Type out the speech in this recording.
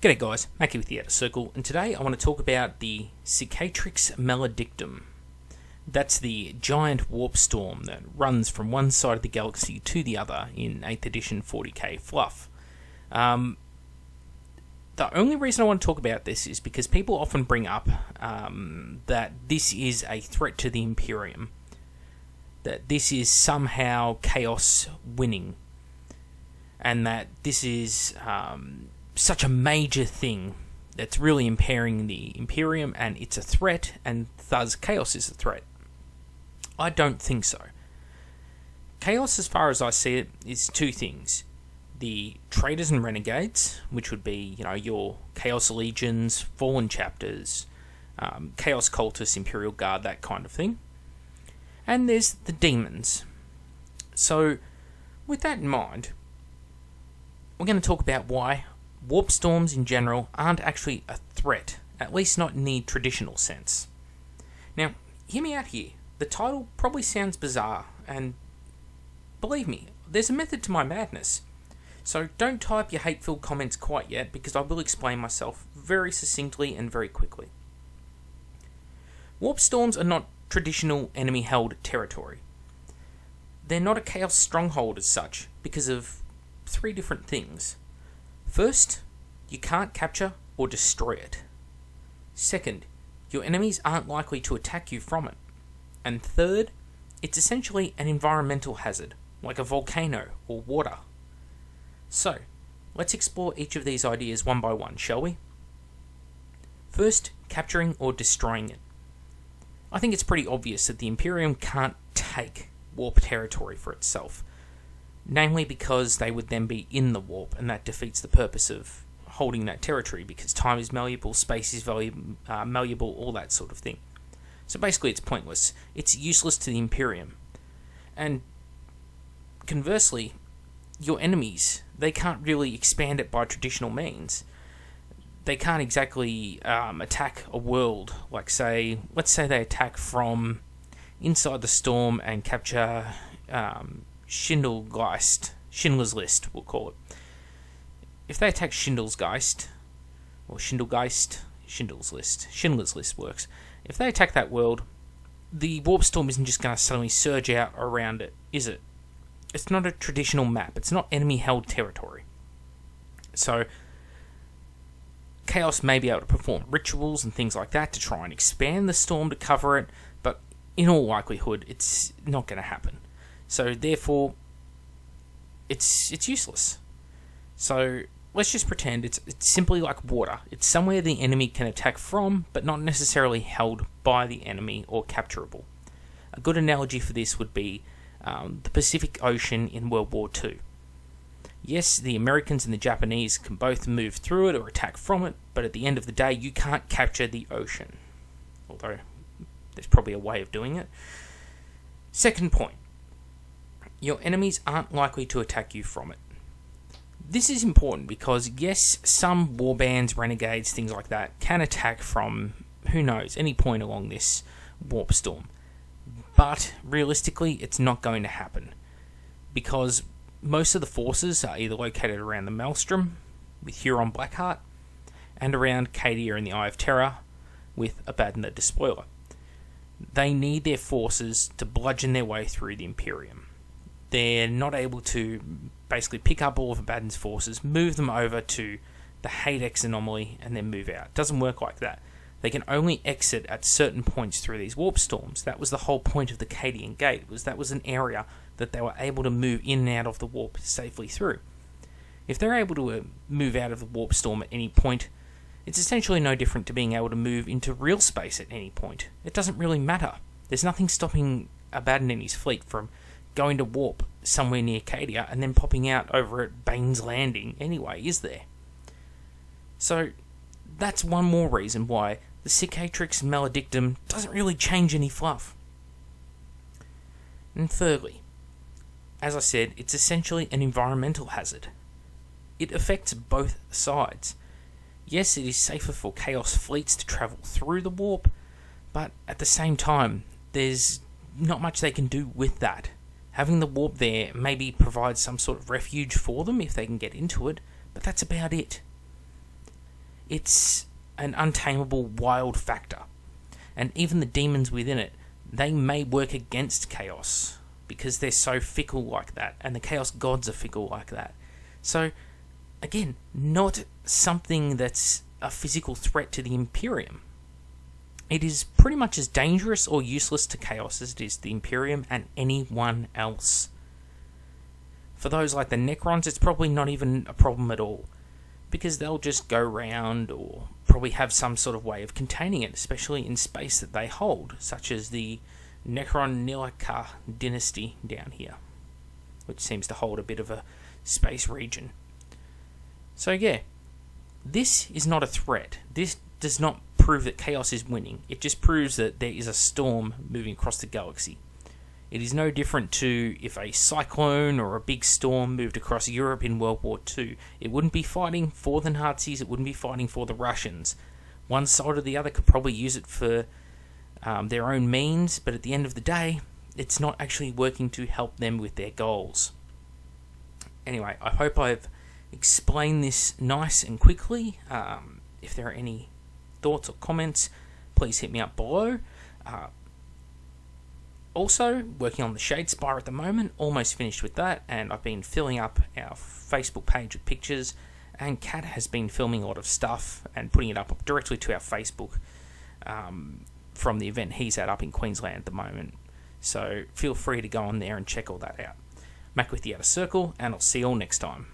G'day guys, Mackie with the Outer Circle, and today I want to talk about the Cicatrix Maledictum. That's the giant warp storm that runs from one side of the galaxy to the other in 8th edition 40k fluff. The only reason I want to talk about this is because people often bring up that this is a threat to the Imperium. That this is somehow Chaos winning. And that this is such a major thing that's really impairing the Imperium, and it's a threat, and thus Chaos is a threat. I don't think so. Chaos, as far as I see it, is two things. The traitors and renegades, which would be, your Chaos Legions, Fallen Chapters, Chaos Cultists, Imperial Guard, that kind of thing. And there's the demons. So, with that in mind, we're going to talk about why warp storms in general aren't actually a threat, at least not in the traditional sense. Now, hear me out here. The title probably sounds bizarre, and believe me, there's a method to my madness. So don't type your hate-filled comments quite yet, because I will explain myself very succinctly and very quickly. Warp storms are not traditional enemy-held territory. They're not a Chaos stronghold as such, because of three different things. First, you can't capture or destroy it. Second, your enemies aren't likely to attack you from it. And third, it's essentially an environmental hazard, like a volcano or water. So, let's explore each of these ideas one by one, shall we? First, capturing or destroying it. I think it's pretty obvious that the Imperium can't take warp territory for itself. Namely because they would then be in the warp, and that defeats the purpose of holding that territory, because time is malleable, space is malleable, all that sort of thing. So basically it's pointless. It's useless to the Imperium. And conversely, your enemies, they can't really expand it by traditional means. They can't exactly attack a world, like let's say they attack from inside the storm and capture Schindler's List, we'll call it. If they attack Schindler's List works. If they attack that world, the warp storm isn't just going to suddenly surge out around it, is it? It's not a traditional map. It's not enemy-held territory. So, Chaos may be able to perform rituals and things like that to try and expand the storm to cover it, but in all likelihood, it's not going to happen. So therefore, it's useless. So let's just pretend it's simply like water. It's somewhere the enemy can attack from, but not necessarily held by the enemy or capturable. A good analogy for this would be the Pacific Ocean in World War II. Yes, the Americans and the Japanese can both move through it or attack from it, but at the end of the day, you can't capture the ocean. Although, there's probably a way of doing it. Second point. Your enemies aren't likely to attack you from it. This is important because, yes, some warbands, renegades, things like that, can attack from, who knows, any point along this warp storm. But, realistically, it's not going to happen. Because most of the forces are either located around the Maelstrom, with Huron Blackheart, and around Cadia in the Eye of Terror, with Abaddon the Despoiler. They need their forces to bludgeon their way through the Imperium. They're not able to basically pick up all of Abaddon's forces, move them over to the Hadex anomaly, and then move out. It doesn't work like that. They can only exit at certain points through these warp storms. That was the whole point of the Cadian Gate, that was an area that they were able to move in and out of the warp safely through. If they're able to move out of the warp storm at any point, it's essentially no different to being able to move into real space at any point. It doesn't really matter. There's nothing stopping Abaddon and his fleet from going to warp somewhere near Cadia and then popping out over at Bane's Landing anyway, is there? So, that's one more reason why the Cicatrix Maledictum doesn't really change any fluff. And thirdly, as I said, it's essentially an environmental hazard. It affects both sides. Yes, it is safer for Chaos fleets to travel through the warp, but at the same time, there's not much they can do with that. Having the warp there maybe provides some sort of refuge for them if they can get into it, but that's about it. it's an untamable wild factor. And even the demons within it, they may work against chaos because they're so fickle like that, and the chaos gods are fickle like that. So, again, not something that's a physical threat to the Imperium. It is pretty much as dangerous or useless to chaos as it is the Imperium and anyone else. For those like the Necrons, it's probably not even a problem at all, because they'll just go round or probably have some sort of way of containing it, especially in space that they hold, such as the Necron Nilaka dynasty down here, which seems to hold a bit of a space region. So yeah, this is not a threat. This does not prove that chaos is winning. It just proves that there is a storm moving across the galaxy. It is no different to if a cyclone or a big storm moved across Europe in World War II. It wouldn't be fighting for the Nazis, it wouldn't be fighting for the Russians. One side or the other could probably use it for their own means, but at the end of the day, it's not actually working to help them with their goals. Anyway, I hope I've explained this nice and quickly. If there are any thoughts or comments, please hit me up below. Also, working on the Shadespire at the moment, almost finished with that, and I've been filling up our Facebook page with pictures, and Kat has been filming a lot of stuff and putting it up directly to our Facebook from the event he's at up in Queensland at the moment. So feel free to go on there and check all that out. Mac with the Outer Circle, and I'll see you all next time.